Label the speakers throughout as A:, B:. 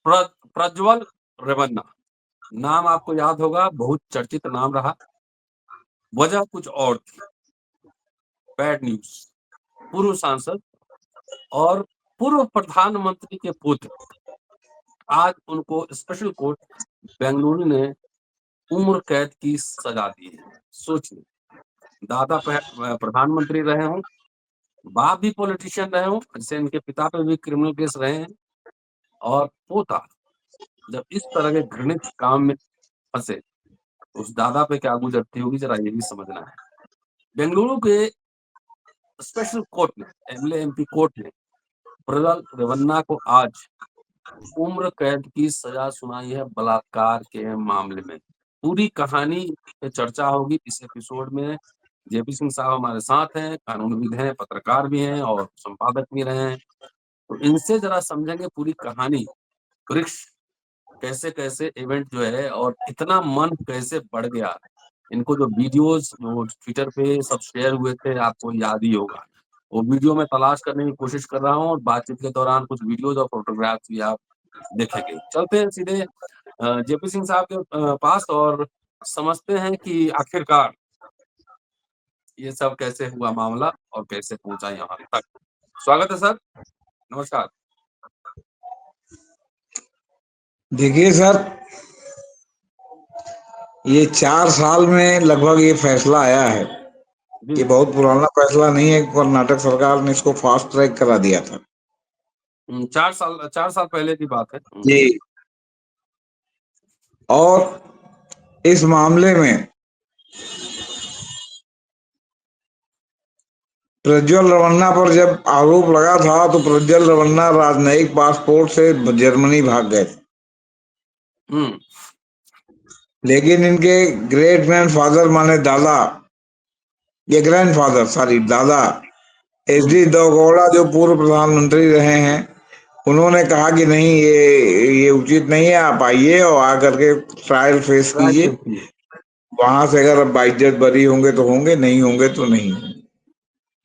A: प्रज्वल रेवन्ना नाम आपको याद होगा, बहुत चर्चित नाम रहा। वजह कुछ और थी, बैड न्यूज। पूर्व सांसद और पूर्व प्रधानमंत्री के पुत्र, आज उनको स्पेशल कोर्ट बेंगलुरु ने उम्र कैद की सजा दी है। सोचिए, दादा प्रधानमंत्री रहे हों, बाप भी पॉलिटिशियन रहे हों, जैसे इनके पिता पे भी क्रिमिनल केस रहे हैं, और पोता जब इस तरह के घृणित काम में फंसे, तो उस दादा पे क्या गुजरती होगी, जरा ये भी समझना है। बेंगलुरु के स्पेशल कोर्ट ने, एमएलए एमपी कोर्ट ने प्रज्वल रेवन्ना को आज उम्र कैद की सजा सुनाई है बलात्कार के मामले में। पूरी कहानी पे चर्चा होगी इस एपिसोड में। जेपी सिंह साहब हमारे साथ हैं, कानूनविद हैं, पत्रकार भी हैं और संपादक भी रहे हैं। तो इनसे जरा समझेंगे पूरी कहानी, वृक्ष कैसे कैसे इवेंट जो है और इतना मन कैसे बढ़ गया। इनको जो वीडियोस जो ट्विटर पे सब शेयर हुए थे, आपको याद ही होगा। वो वीडियो में तलाश करने की कोशिश कर रहा हूँ और बातचीत के दौरान कुछ वीडियोस और फोटोग्राफ्स भी आप देखेंगे। चलते हैं सीधे जेपी सिंह साहब के पास और समझते हैं कि आखिरकार ये सब कैसे हुआ मामला और कैसे पहुंचा यहाँ तक। स्वागत है सर, नमस्कार।
B: देखिए सर, ये 4 साल में लगभग ये फैसला आया है।
A: जी
B: ये बहुत पुराना फैसला नहीं है। कर्नाटक सरकार ने इसको फास्ट ट्रैक करा दिया था।
A: 4 साल पहले की बात है।
B: जी। और इस मामले में प्रज्वल रेवन्ना पर जब आरोप लगा था तो प्रज्वल रेवन्ना राजनयिक पासपोर्ट से जर्मनी भाग गए थे।
A: हम्म
B: लेकिन इनके ग्रेट ग्रैंडफादर माने दादा, ये ग्रैंडफादर सॉरी दादा एच
A: हम्म
B: डी देवगौड़ा जो पूर्व प्रधानमंत्री रहे हैं, उन्होंने कहा कि नहीं, ये उचित नहीं है, आप आइए और आकर के ट्रायल फेस
A: राय
B: कीजिए।
A: पेश किए।
B: वहां से अगर अब बाइज्जत बरी होंगे तो होंगे, नहीं होंगे तो नहीं होंगे।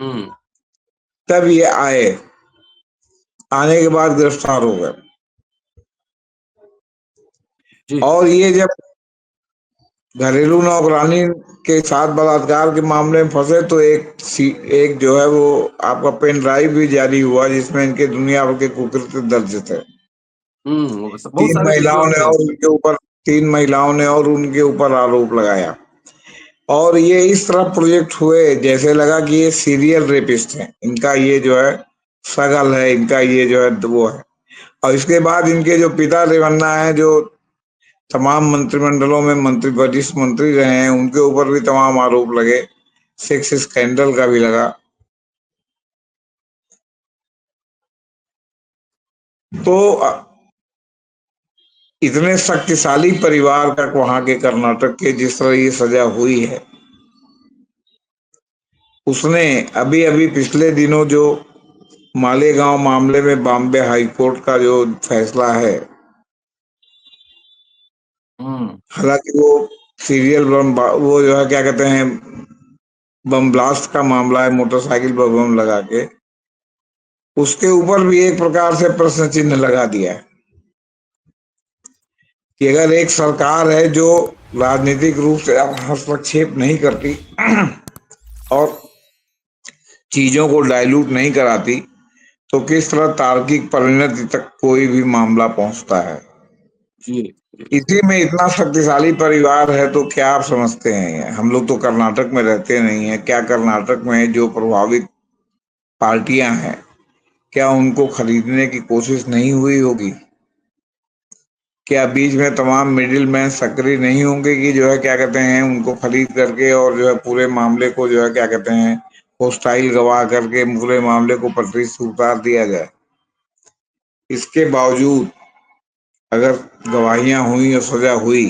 A: हम्म
B: तब ये आए, आने के बाद गिरफ्तार हो गए।
A: जी
B: और ये जब घरेलू नौकरानी के साथ बलात्कार के मामले में फंसे तो एक जो है वो आपका पेन ड्राइव भी जारी हुआ जिसमें इनके दुनिया भर के कुकृत्य दर्ज थे।
A: बहुत
B: तीन
A: सारे
B: महिलाओं
A: वीडियोस
B: ने
A: थे
B: और
A: इसमें।
B: उनके ऊपर तीन महिलाओं ने और उनके ऊपर आरोप लगाया। और ये इस तरह प्रोजेक्ट हुए जैसे लगा कि ये सीरियल रेपिस्ट हैं, इनका ये जो है सगल है, इनका ये जो है वो है। और इसके बाद इनके जो पिता रेवन्ना है, जो तमाम मंत्रिमंडलों में मंत्री, वरिष्ठ मंत्री रहे हैं, उनके ऊपर भी तमाम आरोप लगे। सेक्स स्कैंडल का भी लगा। तो इतने शक्तिशाली परिवार का वहां के कर्नाटक के जिस तरह ये सजा हुई है, उसने अभी अभी पिछले दिनों जो मालेगांव मामले में बॉम्बे हाई कोर्ट का जो फैसला है,
A: हम्म
B: हालांकि वो सीरियल बम, वो जो है क्या कहते हैं, बम ब्लास्ट का मामला है, मोटरसाइकिल पर बम लगा के, उसके ऊपर भी एक प्रकार से प्रश्न चिन्ह लगा दिया है कि अगर एक सरकार है जो राजनीतिक रूप से हस्तक्षेप नहीं करती और चीजों को डाइल्यूट नहीं कराती, तो किस तरह तार्किक परिणति तक कोई भी मामला पहुंचता है।
A: जी जी
B: इसी में इतना शक्तिशाली परिवार है तो क्या आप समझते हैं, हम लोग तो कर्नाटक में रहते नहीं है, क्या कर्नाटक में जो प्रभावित पार्टियां हैं, क्या उनको खरीदने की कोशिश नहीं हुई होगी? क्या बीच में तमाम मिडिल मैन सक्रिय नहीं होंगे कि जो है क्या कहते हैं उनको खरीद करके और जो है पूरे मामले को जो है क्या कहते हैं होस्टाइल गवाह करके पूरे मामले को पटरी से उतार दिया जाए? इसके बावजूद अगर गवाहियां हुई और सजा हुई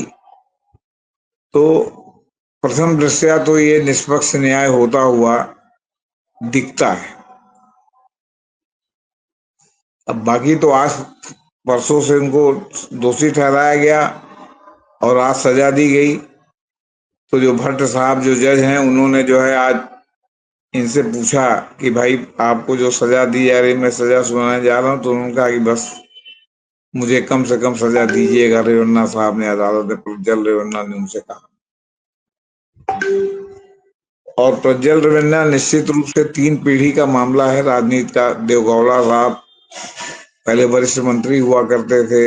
B: तो प्रथम दृष्टया तो ये निष्पक्ष न्याय होता हुआ दिखता है। अब बाकी तो आज परसों से उनको दोषी ठहराया गया और आज सजा दी गई। तो जो भट्ट साहब जो जज हैं, उन्होंने जो है आज इनसे पूछा कि भाई आपको जो सजा दी जा रही, मैं सजा सुनाने जा रहा हूँ, तो उन्होंने कहा कि बस मुझे कम से कम सजा दीजिएगा, रेवन्ना साहब ने, अदालत में प्रज्वल रेवन्ना ने उनसे कहा। और प्रज्वल रेवन्ना निश्चित रूप से 3 पीढ़ी का मामला है राजनीति का। देवगौड़ा साहब पहले वरिष्ठ मंत्री हुआ करते थे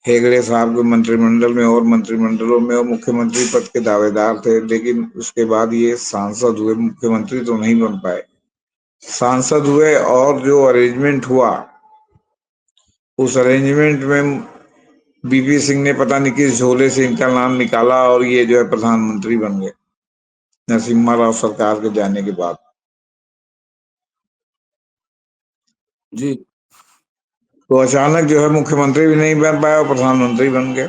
B: हेगड़े साहब के मंत्रिमंडल में और मंत्रिमंडलों में, और मुख्यमंत्री पद के दावेदार थे, लेकिन उसके बाद ये सांसद हुए, मुख्यमंत्री तो नहीं बन पाए, सांसद हुए। और जो अरेंजमेंट हुआ, उस अरेंजमेंट में बीपी सिंह ने पता नहीं किस झोले से इनका नाम निकाला और ये जो है प्रधानमंत्री बन गए नरसिम्हा राव सरकार के जाने के बाद।
A: जी।
B: तो अचानक जो है मुख्यमंत्री भी नहीं बन पाया और प्रधानमंत्री बन गए।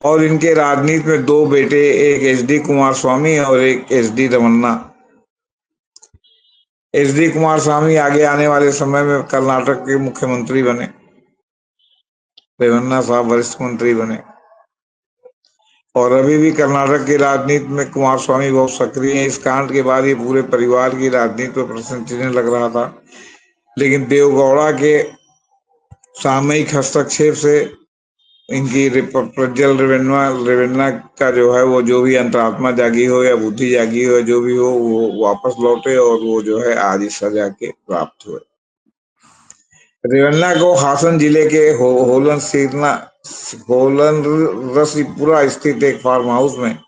B: और इनके राजनीति में 2 बेटे, एक एचडी कुमार स्वामी और एक एचडी रमन्ना। एचडी कुमार स्वामी आगे आने वाले समय में कर्नाटक के मुख्यमंत्री बने, रेवन्ना साहब वरिष्ठ मंत्री बने। और अभी भी कर्नाटक की राजनीति में कुमार स्वामी बहुत सक्रिय हैं। इस कांड के बाद ये पूरे परिवार की राजनीति पर प्रश्न चिन्ह लग रहा था, लेकिन देवगौड़ा के सामयिक हस्तक्षेप से इनकी प्रज्वल रेवन्ना रेवन्ना का जो है वो, जो भी अंतरात्मा जागी हो या बुद्धि जागी हो, जो भी हो, वो वापस लौटे और वो जो है आज इस सजा के प्राप्त हुए। रेवन्ना को हासन जिले के होलन रसीपुरा स्थित एक फार्म हाउस में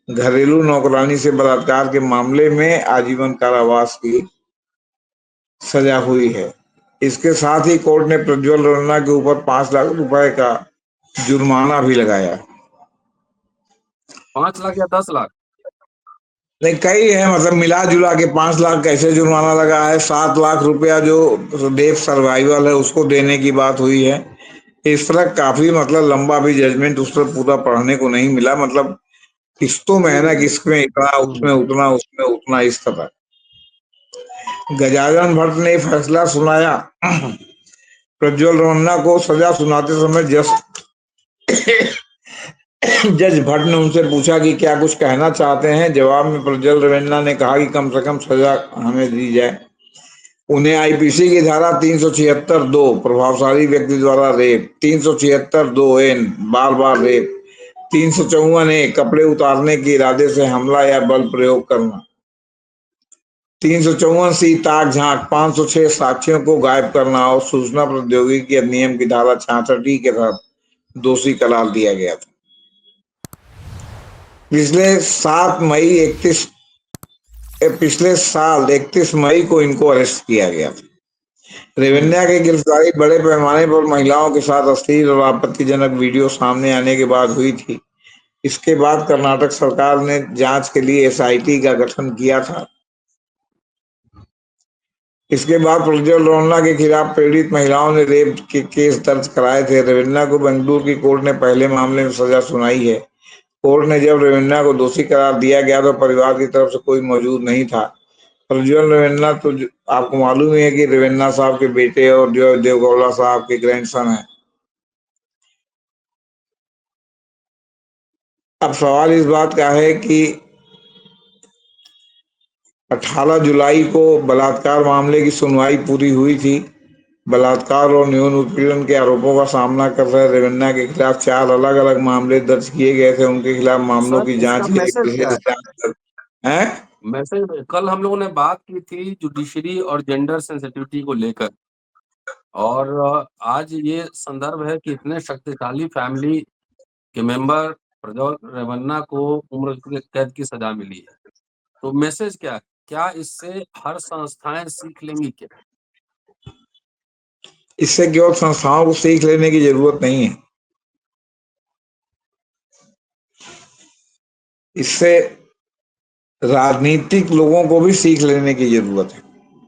B: घरेलू नौकरानी से बलात्कार के मामले में आजीवन कारावास की सजा हुई है। इसके साथ ही कोर्ट ने प्रज्वल रेवन्ना के ऊपर 5 लाख रुपए का जुर्माना भी लगाया।
A: 5 लाख या 10 लाख?
B: नहीं, कई है, मतलब मिला जुला के 5 लाख कैसे जुर्माना लगा है। 7 लाख रुपया जो रेप सर्वाइवल है उसको देने की बात हुई है। इस तरह काफी, मतलब लंबा भी जजमेंट उस पर पूरा पढ़ने को नहीं मिला। मतलब किस्तों में है ना,
A: हम्म।
B: कि इसमें इतना, उसमें
A: हम्म।
B: उतना, उसमें उतना, इस तरह। गजानन भट्ट ने फैसला सुनाया। प्रज्वल रमन्ना को सजा सुनाते समय जज भट्ट ने उनसे पूछा कि क्या कुछ कहना चाहते हैं। जवाब में प्रज्वल रेवन्ना ने कहा कि कम से कम सजा हमें दी जाए। उन्हें आईपीसी की धारा 376(2) प्रभावशाली व्यक्ति द्वारा रेप, 376(2)(n) बार बार रेप, 354(a) कपड़े उतारने के इरादे से हमला या बल प्रयोग करना, 354(c) ताक झांक, 506 साक्ष्यों को गायब करना और सूचना प्रौद्योगिकी अधिनियम की धारा 66 के तहत दोषी करार दिया गया था। पिछले 7 मई 31 पिछले साल 31 मई को इनको अरेस्ट किया गया था।
A: हम्म।
B: रेवन्ना की गिरफ्तारी बड़े पैमाने पर महिलाओं के साथ अश्लील और आपत्तिजनक वीडियो सामने आने के बाद हुई थी। इसके बाद कर्नाटक सरकार ने जांच के लिए एसआईटी का गठन किया था। इसके बाद प्रज्वल रेवन्ना के खिलाफ पीड़ित महिलाओं ने रेप के केस दर्ज कराए थे। रेवन्ना को बेंगलुरु की कोर्ट ने पहले मामले में सजा सुनाई है। कोर्ट ने जब रेवन्ना को दोषी करार दिया गया तो परिवार की तरफ से कोई मौजूद नहीं था। प्रज्वल रेवन्ना तो आपको मालूम ही है कि रेवन्ना साहब के बेटे और जो देवगौड़ा साहब के ग्रैंडसन है। अब सवाल इस बात का है कि 18 जुलाई को बलात्कार मामले की सुनवाई पूरी हुई थी। बलात्कार और यौन उत्पीड़न के आरोपों का सामना कर रहे रेवन्ना के खिलाफ 4 अलग अलग मामले दर्ज किए गए थे। उनके खिलाफ मामलों
A: सर,
B: की
A: इसका
B: जांच के लिए
A: मैसेज क्या
B: विशेष
A: है?
B: जांच है।
A: मैसेज कल हम लोगों ने बात की थी जुडिशरी और जेंडर सेंसिटिविटी को लेकर, और आज ये संदर्भ है कि इतने शक्तिशाली फैमिली के मेंबर प्रज्वल रेवन्ना को उम्र कैद की सजा मिली है। तो मैसेज क्या है? क्या इससे हर संस्थाएं सीख लेंगी क्या?
B: इससे केवल संस्थाओं को सीख लेने की जरूरत नहीं है, इससे राजनीतिक लोगों को भी सीख लेने की जरूरत है।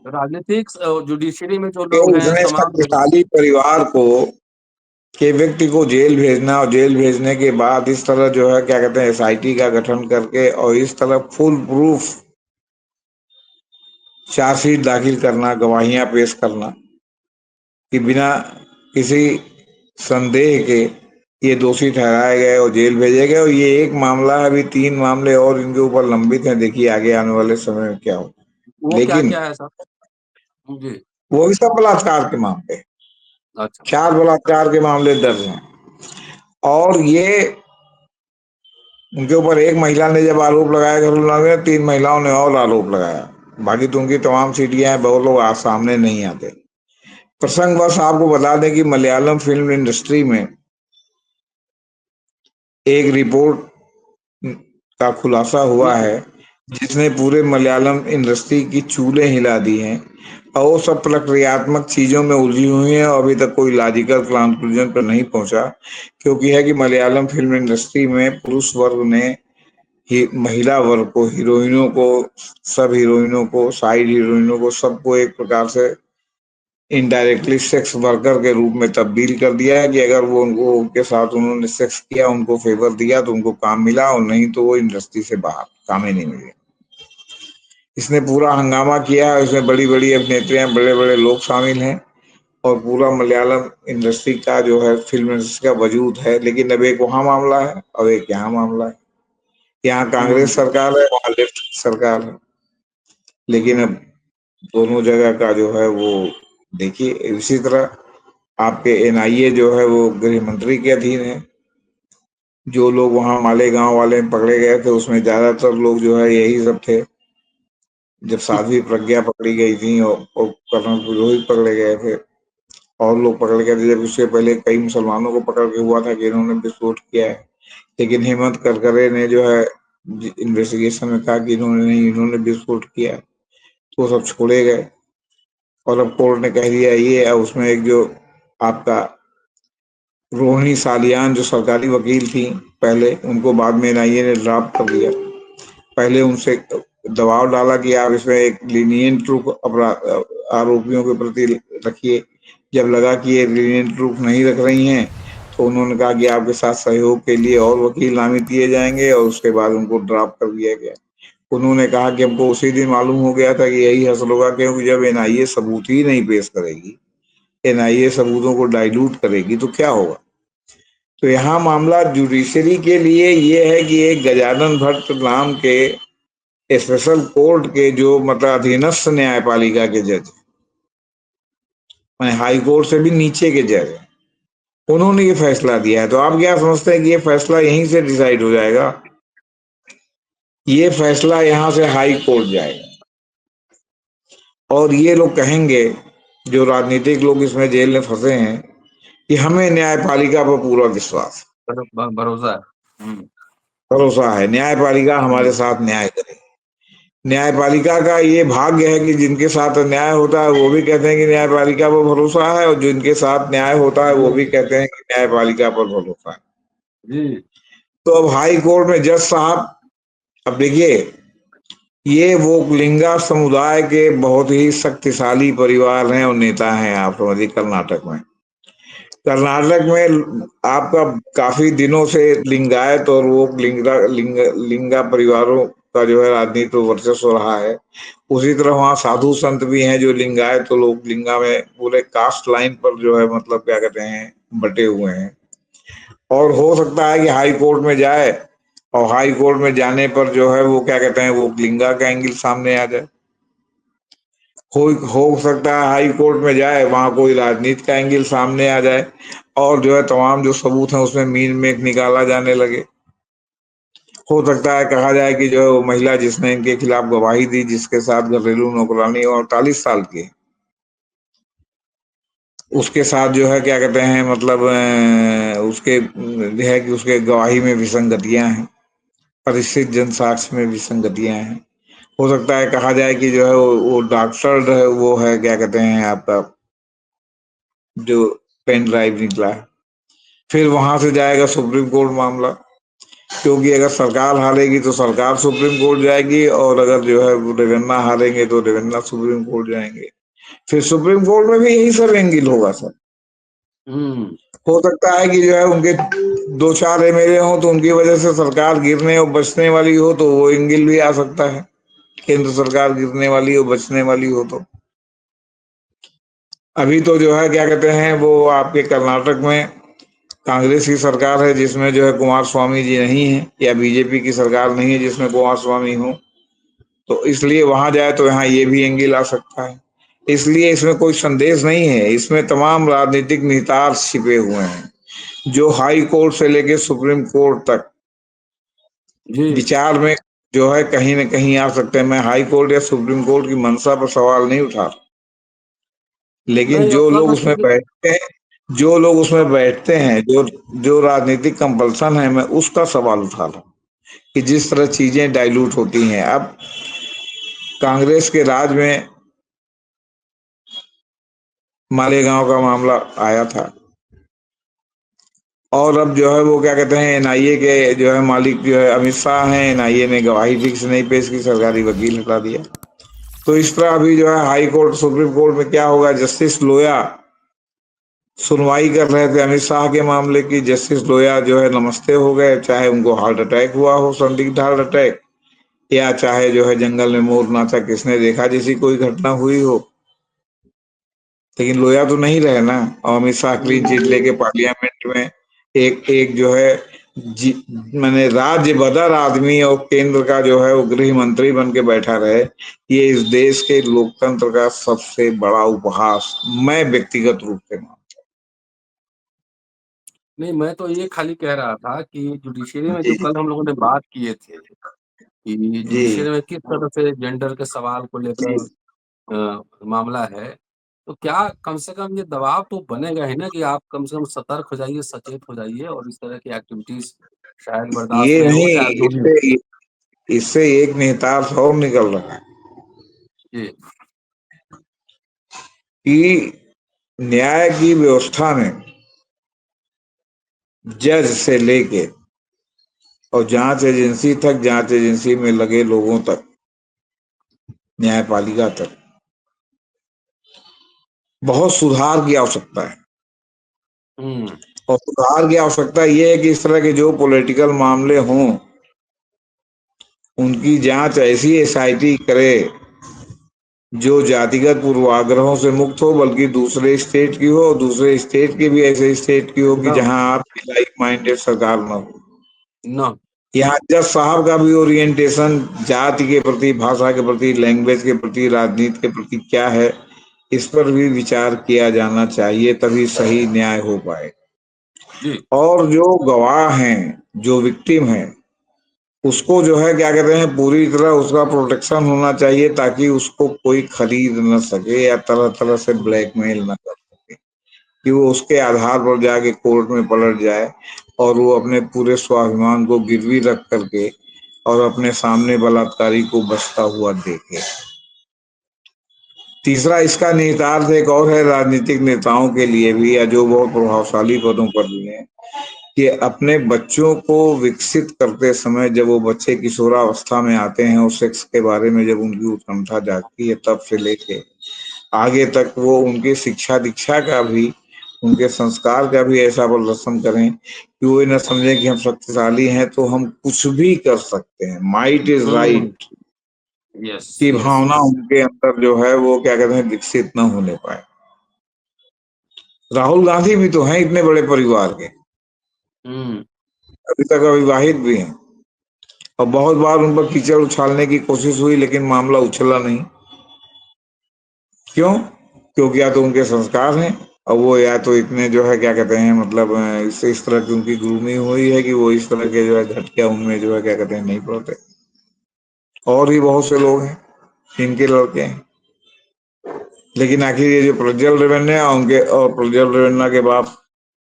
A: राजनीतिक जुडिशरी में जो
B: कि
A: लोग हैं
B: इतने
A: तमाम।
B: शक्तिशाली परिवार को, के व्यक्ति को जेल भेजना और जेल भेजने के बाद इस तरह जो है क्या कहते हैं एसआईटी का गठन करके और इस तरह फुल प्रूफ चार्जशीट दाखिल करना, गवाहियां पेश करना कि बिना किसी संदेह के ये दोषी ठहराए गए और जेल भेजे गए। और ये एक मामला है, अभी 3 मामले और इनके ऊपर लंबित हैं। देखिए आगे आने वाले समय में क्या हो।
A: वो क्या
B: लेकिन
A: क्या है सर? जी।
B: वो भी सब बलात्कार के मामले,
A: अच्छा।
B: 4 बलात्कार के मामले दर्ज हैं। और ये उनके ऊपर एक महिला ने जब आरोप लगाया घर में, 3 महिलाओं ने और आरोप लगाया। बाकी तो उनकी तमाम सीढ़ियां हैं, वो लोग आज सामने नहीं आते। प्रसंग बस आपको बता दें कि मलयालम फिल्म इंडस्ट्री में एक रिपोर्ट का खुलासा हुआ
A: हम्म।
B: है जिसने पूरे मलयालम इंडस्ट्री की चूलें हिला दी हैं, और वो सब प्रक्रियात्मक चीजों में उलझी हुई हैं और अभी तक कोई लॉजिकल कंक्लूजन पर नहीं पहुंचा। क्योंकि है कि मलयालम फिल्म इंडस्ट्री में पुरुष वर्ग ने ही महिला वर्ग को, हीरोइनों को, सब हीरोइनों को, साइड हीरोइनों को, सबको एक प्रकार से इनडायरेक्टली सेक्स वर्कर के रूप में तब्दील कर दिया है कि अगर वो उनको, उनके साथ उन्होंने सेक्स किया, उनको फेवर दिया तो उनको काम मिला, और नहीं तो वो इंडस्ट्री से बाहर, काम ही नहीं मिले। इसने पूरा हंगामा किया है, इसमें बड़ी बड़ी अभिनेत्रियां, बड़े बड़े लोग शामिल हैं, और पूरा मलयालम इंडस्ट्री का जो है, फिल्म इंडस्ट्री का वजूद है। लेकिन अब एक वहां मामला है और एक यहाँ मामला है। यहाँ कांग्रेस
A: हम्म।
B: सरकार है, वहां लेफ्ट सरकार है। लेकिन अब दोनों जगह का जो है वो देखिए। इसी तरह आपके एनआईए जो है वो गृह मंत्री के अधीन है। जो लोग वहां मालेगांव वाले में पकड़े गए थे, उसमें ज्यादातर लोग जो है यही सब थे। जब साध्वी प्रज्ञा पकड़ी गई थी और कर्नल पुरोहित पकड़े गए थे, और लोग पकड़ गए थे, जब उससे पहले कई मुसलमानों को पकड़ के हुआ था कि इन्होंने विस्फोट किया है। लेकिन हेमंत करकरे ने जो है इन्वेस्टिगेशन में कहा कि इन्होंने नहीं, इन्होंने विस्फोट किया है। तो सब छोड़े गए, और अब कोर्ट ने कह दिया ये है। उसमें एक जो आपका रोहिणी सालियान जो सरकारी वकील थी पहले, उनको बाद में एनआईए ने ड्रॉप कर दिया। पहले उनसे दबाव डाला कि आप इसमें एक लीनियंट रुख आरोपियों के प्रति रखिए। जब लगा कि ये लीनियंट रुख नहीं रख रही हैं, तो उन्होंने कहा कि आपके साथ सहयोग के लिए और वकील नामित किए जाएंगे, और उसके बाद उनको ड्रॉप कर दिया गया। उन्होंने कहा कि हमको उसी दिन मालूम हो गया था कि यही हसल होगा, क्योंकि जब एनआईए सबूत ही नहीं पेश करेगी, एनआईए सबूतों को डाइल्यूट करेगी, तो क्या होगा। तो यहाँ मामला जुडिशरी के लिए ये है कि एक गजानन भट्ट नाम के स्पेशल कोर्ट के जो मतलब अधीनस्थ न्यायपालिका के जज, हाई कोर्ट से भी नीचे के जज, उन्होंने ये फैसला दिया है। तो आप क्या समझते हैं कि ये फैसला यहीं से डिसाइड हो जाएगा? ये फैसला यहाँ से हाई कोर्ट जाएगा, और ये लोग कहेंगे, जो राजनीतिक लोग इसमें जेल में फंसे हैं, कि हमें न्यायपालिका पर पूरा विश्वास,
A: भरोसा है।
B: भरोसा है, न्यायपालिका हमारे
A: हम्म।
B: साथ न्याय करेगी। न्यायपालिका का ये भाग्य है कि जिनके साथ अन्याय होता है वो भी कहते हैं कि न्यायपालिका पर भरोसा है, और जिनके साथ न्याय होता है वो भी
A: जी।
B: कहते हैं कि न्यायपालिका पर भरोसा है।
A: जी।
B: तो अब हाई कोर्ट में जज साहब, अब देखिए, ये वो लिंगा समुदाय के बहुत ही शक्तिशाली परिवार हैं और नेता हैं। आप समझिए, कर्नाटक में, कर्नाटक में आपका काफी दिनों से लिंगायत और वो लिंगा परिवारों का जो है राजनीति वर्चस्व रहा है। उसी तरह वहाँ साधु संत भी हैं जो लिंगायत, तो लोग लिंगा में पूरे कास्ट लाइन पर जो है मतलब क्या कहते हैं, बटे हुए हैं। और हो सकता है कि हाई कोर्ट में जाए, और हाई कोर्ट में जाने पर जो है वो क्या कहते हैं, वो लिंगा का एंगल सामने आ जाए। हो सकता है हाई कोर्ट में जाए, वहां कोई राजनीति का एंगल सामने आ जाए, और जो है तमाम जो सबूत हैं उसमें मीन मेक निकाला जाने लगे। हो सकता है कहा जाए कि जो है वो महिला जिसने इनके खिलाफ गवाही दी, जिसके साथ घरेलू नौकरानी, और 48 साल की, उसके साथ जो है क्या कहते हैं मतलब उसके है कि उसके गवाही में विसंगतियां हैं, परिचित जनसाक्ष्य में विसंगतियां हैं। हो सकता है कहा जाए कि जो है वो डॉक्टर है, वो है क्या कहते हैं आपका, जो पेन ड्राइव निकला है। फिर वहां से जाएगा सुप्रीम कोर्ट मामला, क्योंकि अगर सरकार हारेगी तो सरकार सुप्रीम कोर्ट जाएगी, और अगर जो है रेवन्ना हारेंगे तो रेवन्ना सुप्रीम कोर्ट जाएंगे। फिर सुप्रीम कोर्ट में भी यही सब एंगल होगा सर।
A: हम्म।
B: हो सकता है कि जो है उनके 2-4 एमएलए हो, तो उनकी वजह से सरकार गिरने और बचने वाली हो, तो वो एंगल भी आ सकता है। केंद्र सरकार गिरने वाली हो, बचने वाली हो तो। अभी तो जो है क्या कहते हैं, वो आपके कर्नाटक में कांग्रेस की सरकार है जिसमें जो है कुमार स्वामी जी नहीं है, या बीजेपी की सरकार नहीं है जिसमें कुमार स्वामी हो। तो इसलिए वहां जाए तो यहाँ ये भी एंगल आ सकता है। इसलिए इसमें कोई संदेश नहीं है, इसमें तमाम राजनीतिक निहितार्थ छिपे हुए हैं जो हाई कोर्ट से लेके सुप्रीम कोर्ट तक
A: जी।
B: विचार में जो है कहीं न कहीं आ सकते हैं। मैं हाई कोर्ट या सुप्रीम कोर्ट की मंशा पर सवाल नहीं उठा, लेकिन
A: नहीं,
B: जो
A: कह
B: लोग
A: सकते
B: उसमें
A: हैं कि
B: बैठते हैं, जो लोग उसमें
A: हाँ,
B: बैठते हैं, जो जो राजनीतिक कंपल्सन है, मैं उसका सवाल उठा रहा हूँ कि जिस तरह चीजें डाइल्यूट होती हैं। अब कांग्रेस के राज में मालेगांव का मामला आया था, और अब जो है वो क्या कहते हैं, एनआईए के जो है मालिक जो है अमित शाह हैं, एनआईए ने गवाही ठीक से नहीं पेश की, सरकारी वकील हटा दिया। तो इस तरह अभी जो है हाई कोर्ट सुप्रीम कोर्ट में क्या होगा, जस्टिस लोया सुनवाई कर रहे थे अमित शाह के मामले की। जस्टिस लोया जो है नमस्ते हो गए, चाहे उनको हार्ट अटैक हुआ हो, संदिग्ध हार्ट अटैक, या चाहे जो है जंगल में मोर नाचा किसने देखा जैसी कोई घटना हुई हो, लेकिन लोया तो नहीं रहे ना। और अमित शाह क्लीन चिट लेके पार्लियामेंट में एक एक जो है जी मैंने राज्य बदर आदमी और केंद्र का जो है वो गृह मंत्री बन के बैठा रहे। ये इस देश के लोकतंत्र का सबसे बड़ा उपहास मैं व्यक्तिगत रूप से मानता
A: नहीं, मैं तो ये खाली कह रहा था कि जुडिशरी
B: हूँ।
A: में जो
B: जी
A: कल हम लोगों ने बात किए थे कि
B: जी
A: जुडिशरी में किस तरह से जेंडर के सवाल को लेकर मामला है, तो क्या कम से कम ये दबाव तो बनेगा ही ना कि आप कम से कम सतर्क हो जाइए, सचेत हो जाइए और इस तरह की एक्टिविटीज़ शायद बर्दाश्त
B: ये
A: नहीं
B: नहीं,
A: हो, चाहे जो भी हो।
B: इससे इससे एक निहितार्थ और निकल रहा है
A: जी,
B: कि न्याय की व्यवस्था में जज से लेके और जांच एजेंसी तक, जांच एजेंसी में लगे लोगों तक, न्यायपालिका तक बहुत सुधार की आवश्यकता है।
A: हुँ,
B: और सुधार की आवश्यकता ये है कि इस तरह के जो पॉलिटिकल मामले हों उनकी जांच ऐसी एसआईटी करे जो जातिगत पूर्वाग्रहों से मुक्त हो, बल्कि दूसरे स्टेट की हो, दूसरे स्टेट की भी ऐसे स्टेट की हो कि
A: ना
B: जहां आपकी लाइक माइंडेड सरकार न हो।
A: ना
B: यहाँ जज साहब का भी ओरिएंटेशन जाति के प्रति, भाषा के प्रति, लैंग्वेज के प्रति, राजनीति के प्रति क्या है, इस पर भी विचार किया जाना चाहिए, तभी सही न्याय हो पाए।
A: जी,
B: और जो गवाह हैं, जो विक्टिम हैं, उसको जो है क्या कहते हैं, पूरी तरह उसका प्रोटेक्शन होना चाहिए ताकि उसको कोई खरीद न सके या तरह तरह से ब्लैकमेल न कर सके कि वो उसके आधार पर जाके कोर्ट में पलट जाए और वो अपने पूरे स्वाभिमान को गिरवी रख करके और अपने सामने बलात्कारी को बचता हुआ देखे। तीसरा इसका निहितार्थ एक और है राजनीतिक नेताओं के लिए भी, या जो बहुत प्रभावशाली पदों पर भी हैं, कि अपने बच्चों को विकसित करते समय जब वो बच्चे किशोरावस्था में आते हैं और सेक्स के बारे में जब उनकी उत्कंठा जागती है, तब से लेके आगे तक वो उनकी शिक्षा दीक्षा का भी, उनके संस्कार का भी ऐसा प्रदर्शन करें कि वो ये न समझें कि हम शक्तिशाली हैं तो हम कुछ भी कर सकते हैं, might is
A: hmm,
B: right
A: yes,
B: की
A: यस,
B: भावना
A: यस।
B: उनके अंदर जो है वो क्या कहते हैं विकसित न होने पाए। राहुल गांधी भी तो हैं इतने बड़े परिवार के,
A: हुँ,
B: अभी तक अविवाहित भी हैं, और बहुत बार उन पर कीचड़ उछालने की कोशिश हुई लेकिन मामला उछला नहीं। क्यों? क्योंकि या तो उनके संस्कार हैं, और वो या तो इतने जो है क्या कहते हैं मतलब इससे इस तरह की उनकी ग्रूमिंग हुई है कि वो इस तरह के जो है झटके उनमें जो है क्या कहते हैं नहीं पड़ते। और भी बहुत से लोग हैं जिनके लड़के हैं, लेकिन आखिर ये जो प्रज्वल रेवन्ना उनके और प्रज्वल रेवन्ना के बाप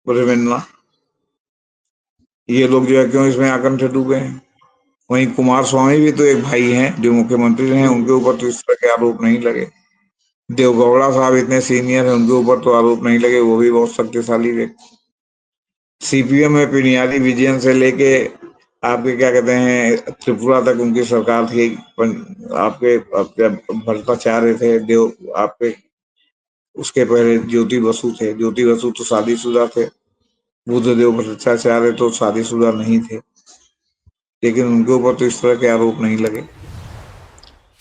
B: रेवन्ना, ये लोग जो है क्यों इसमें आकंठ डूबे हैं। वहीं कुमार स्वामी भी तो एक भाई हैं जो मुख्यमंत्री रहे,
A: हुँ,
B: उनके ऊपर तो इस तरह के आरोप नहीं लगे। देवगौड़ा साहब इतने सीनियर हैं, उनके ऊपर तो आरोप नहीं लगे, वो भी बहुत शक्तिशाली व्यक्ति। सीपीएम में पिनियाली विजयन से लेके आपके क्या कहते हैं त्रिपुरा तक उनकी सरकार थी। आपके आपके भट्टाचार्य थे देव, आपके उसके पहले ज्योति बसु थे, ज्योति बसु तो शादीशुदा थे। बुद्धदेव भट्टाचार्य तो शादीशुदा नहीं थे, लेकिन उनके ऊपर तो इस तरह के आरोप नहीं लगे।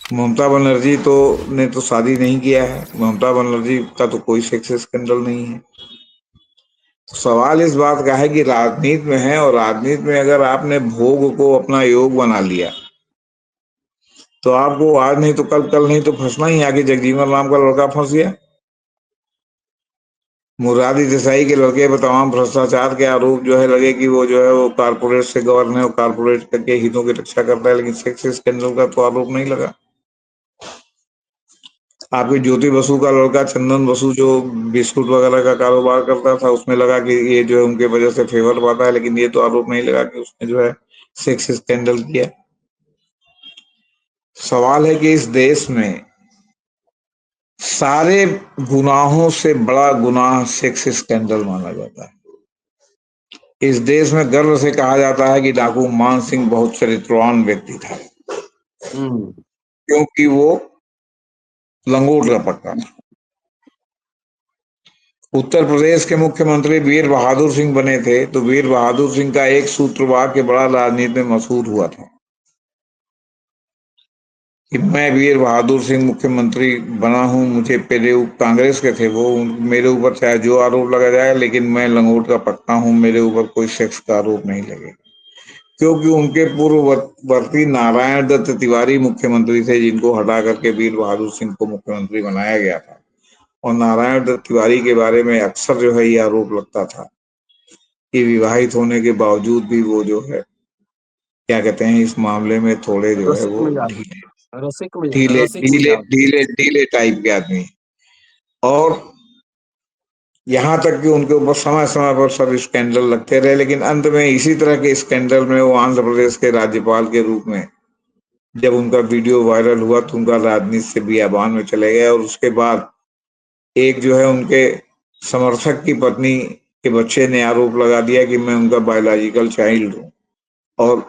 B: ममता बनर्जी तो ने तो शादी नहीं किया है, ममता बनर्जी का तो कोई सेक्स स्कैंडल नहीं है। तो सवाल इस बात का है कि राजनीति में है, और राजनीति में अगर आपने भोग को अपना योग बना लिया तो आपको आज नहीं तो कल, कल नहीं तो फंसना ही। आगे जगजीवन राम का लड़का फंस गया, मुरारी देसाई के लड़के पर तमाम भ्रष्टाचार के आरोप जो है लगे कि वो जो है वो कारपोरेट से गवर्न है, वो कारपोरेट के हितों की रक्षा करता है, लेकिन सेक्स स्कैंडल का तो आरोप नहीं लगा। आपके ज्योति बसु का लड़का चंदन बसु जो बिस्कुट वगैरह का कारोबार करता था, उसमें लगा कि ये जो है उनके वजह से फेवर पाता है, लेकिन ये तो आरोप नहीं लगा कि उसने जो है सेक्स स्कैंडल किया। सवाल है कि इस देश में सारे गुनाहों से बड़ा गुनाह सेक्स स्कैंडल माना जाता है। इस देश में गर्व से कहा जाता है कि डाकू मान सिंह बहुत चरित्रवान व्यक्ति था,
A: हम्म।
B: क्योंकि वो लंगोट का पट्टा था। उत्तर प्रदेश के मुख्यमंत्री वीर बहादुर सिंह बने थे, तो वीर बहादुर सिंह का एक सूत्र वाक्य बड़ा राजनीति में मशहूर हुआ था कि मैं वीर बहादुर सिंह मुख्यमंत्री बना हूं, मुझे पहले कांग्रेस के थे वो, मेरे ऊपर चाहे जो आरोप लगा जाए, लेकिन मैं लंगोट का पट्टा हूं, मेरे ऊपर कोई सेक्स का आरोप नहीं लगेगा। क्योंकि उनके पूर्ववर्ती नारायण दत्त तिवारी मुख्यमंत्री थे, जिनको हटा करके वीर बहादुर सिंह को मुख्यमंत्री बनाया गया था। और नारायण दत्त तिवारी के बारे में अक्सर जो है ये आरोप लगता था कि विवाहित होने के बावजूद भी वो जो है क्या कहते हैं, इस मामले में थोड़े जो है
A: रसिक
B: वो
A: मिजाज,
B: ढीले ढीले
A: रसिक
B: ढीले
A: मिजाज।
B: ढीले ढीले टाइप के आदमी। और यहाँ तक कि उनके ऊपर समय समय पर सब स्कैंडल लगते रहे, लेकिन अंत में इसी तरह के स्कैंडल में वो आंध्र प्रदेश के राज्यपाल के रूप में जब उनका वीडियो वायरल हुआ तो उनका राजनीति से बियाबान में चले गए। और उसके बाद एक जो है उनके समर्थक की पत्नी के बच्चे ने आरोप लगा दिया कि मैं उनका बायोलॉजिकल चाइल्ड हूँ। और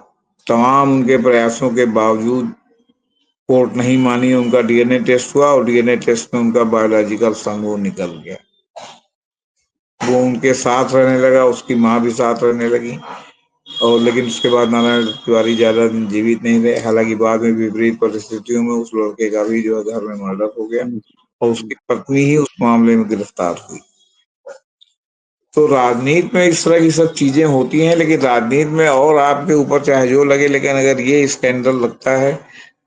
B: तमाम उनके प्रयासों के बावजूद कोर्ट नहीं मानी, उनका डीएनए टेस्ट हुआ और डीएनए टेस्ट में उनका बायोलॉजिकल सन वो निकल गया। वो उनके साथ रहने लगा, उसकी माँ भी साथ रहने लगी। और लेकिन उसके बाद नारायण तिवारी ज्यादा दिन जीवित नहीं रहे। हालांकि बाद में विपरीत परिस्थितियों में उस लड़के का भी जो है घर में मर्डर हो गया
A: हम्म,
B: और
A: हम्म।
B: उसकी पत्नी ही उस मामले में गिरफ्तार हुई। तो राजनीति में इस तरह की सब चीजें होती हैं, लेकिन राजनीति में और आपके ऊपर चाहे जो लगे, लेकिन अगर ये स्कैंडल लगता है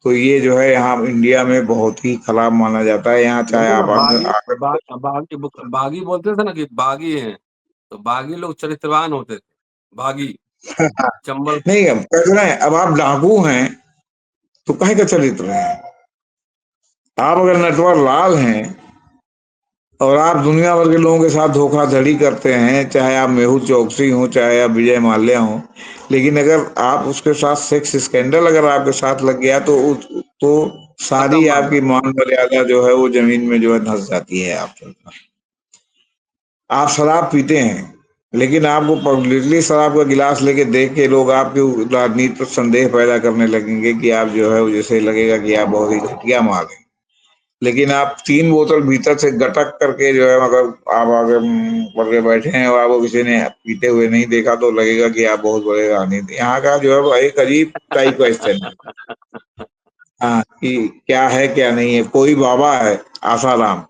B: तो ये जो है यहाँ इंडिया में बहुत ही खराब माना जाता है। यहाँ चाहे
A: देखो ना,
B: आप आगे
A: बागी
B: आगे
A: बागी बोलते थे ना कि बागी हैं, तो बागी लोग चरित्रवान होते थे। बागी, चंबल।
B: नहीं, अब कह रहे हैं अब आप डाकू हैं तो कहीं का चरित्र है। आप अगर नटवर लाल हैं और आप दुनिया भर के लोगों के साथ धोखाधड़ी करते हैं, चाहे आप मेहुल चौकसी हो, चाहे आप विजय माल्या हो, लेकिन अगर आप उसके साथ सेक्स स्कैंडल अगर आपके साथ लग गया तो
A: खत्म
B: सारी
A: मामला।
B: आपकी मान मर्यादा जो है वो जमीन में जो है धंस जाती है। आप शराब पीते हैं, लेकिन आपको पब्लिकली शराब का गिलास लेके देख के लोग आपके राजनीति पर संदेह पैदा करने लगेंगे कि आप जो है वो जैसे लगेगा कि आप बहुत ही घटिया माल हैं। लेकिन आप 3 बोतल भीतर से गटक करके जो है, मतलब आप आगे पढ़ के बैठे हैं और आपको किसी ने पीते हुए नहीं देखा तो लगेगा कि आप बहुत बड़े राजनीति। यहाँ का जो है वो एक अजीब टाइप का स्टैंडर्ड। हाँ, कि क्या है क्या नहीं है। कोई बाबा है आसाराम,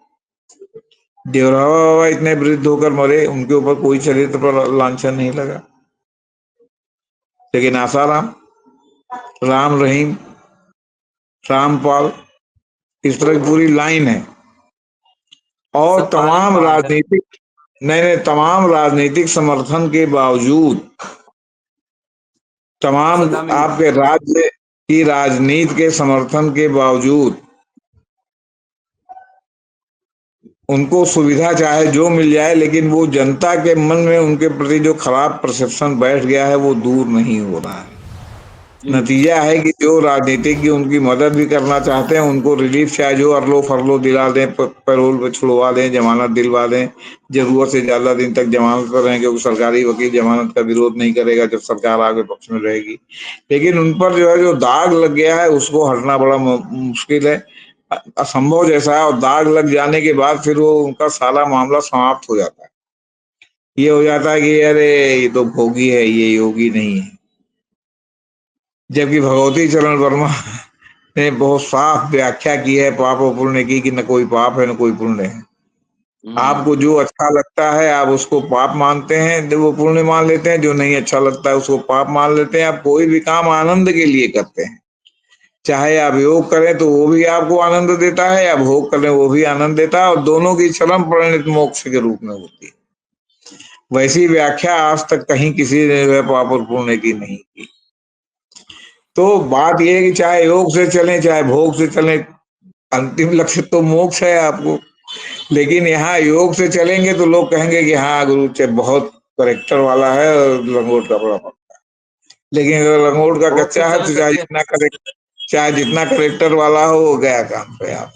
B: देवरावा बाबा इतने वृद्ध होकर मरे, उनके ऊपर कोई चरित्र पर लांछन नहीं लगा। लेकिन आसाराम, राम रहीम, रामपाल, इस तरह की पूरी लाइन है। और
A: सब पालम
B: तमाम
A: पाल है।
B: राजनीतिक, नहीं नहीं, तमाम राजनीतिक समर्थन के बावजूद, तमाम
A: सजा मिली।
B: आपके राज्य की राजनीति के समर्थन के बावजूद उनको सुविधा चाहे जो मिल जाए, लेकिन वो जनता के मन में उनके प्रति जो खराब परसेप्शन बैठ गया है वो दूर नहीं हो रहा है।
A: जी।
B: नतीजा है कि जो राजनीतिक की उनकी मदद भी करना चाहते हैं उनको रिलीफ चाहे जो अरलो फरलो दिला दें, पैरोल पे छुड़वा दें, जमानत दिलवा दें, जरूरत से ज्यादा दिन तक जमानत पर रहें, क्योंकि सरकारी वकील जमानत का विरोध नहीं करेगा जब सरकार आगे पक्ष में रहेगी। लेकिन उन पर जो है जो दाग लग गया है उसको हटना बड़ा मुश्किल है, असंभव जैसा है। और दाग लग जाने के बाद फिर वो उनका सारा मामला समाप्त हो जाता है। ये हो जाता है कि अरे ये तो भोगी है, ये योगी नहीं है। जबकि भगवती चरण वर्मा ने बहुत साफ व्याख्या की है पाप और पुण्य की, कि न कोई पाप है न कोई पुण्य है।
A: हम्म।
B: आपको जो अच्छा लगता है आप उसको पाप मानते हैं, जो वो पुण्य मान लेते हैं, जो नहीं अच्छा लगता है उसको पाप मान लेते हैं। आप कोई भी काम आनंद के लिए करते हैं, चाहे आप योग करें तो वो भी आपको आनंद देता है, या भोग करें वो भी आनंद देता है, और दोनों की चरम परिणत मोक्ष के रूप में होती है। वैसी व्याख्या आज तक कहीं किसी ने पापर पुण्य की नहीं की। तो बात यह है कि चाहे योग से चलें चाहे भोग से चलें, अंतिम लक्ष्य तो मोक्ष है आपको। लेकिन यहाँ योग से चलेंगे तो लोग कहेंगे कि हाँ गुरु बहुत करेक्टर वाला है और लंगोट का बड़ा पक्का। लेकिन अगर लंगोट का
A: भोग से
B: कच्चा है
A: चले
B: तो
A: देखिए,
B: चाहे जितना करेक्टर वाला हो वो गया काम पे आप।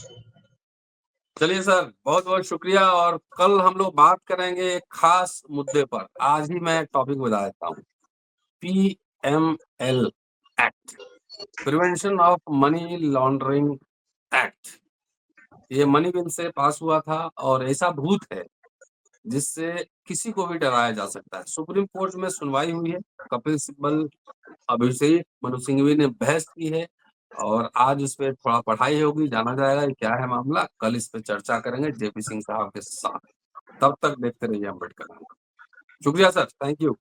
A: चलिए सर, बहुत बहुत शुक्रिया। और कल हम लोग बात करेंगे एक खास मुद्दे पर। आज ही मैं टॉपिक बता देता हूँ, PML act, prevention of money laundering act. ये मनी बिल से पास हुआ था और ऐसा भूत है जिससे किसी को भी डराया जा सकता है। सुप्रीम कोर्ट में सुनवाई हुई है, कपिल सिब्बल, अभिषेक मनु सिंघवी ने बहस की है और आज इस पे थोड़ा पढ़ाई होगी, जाना जाएगा कि क्या है मामला। कल इस पे चर्चा करेंगे JP सिंह साहब के साथ। तब तक देखते रहिए अम्बेडकर। शुक्रिया सर, थैंक यू।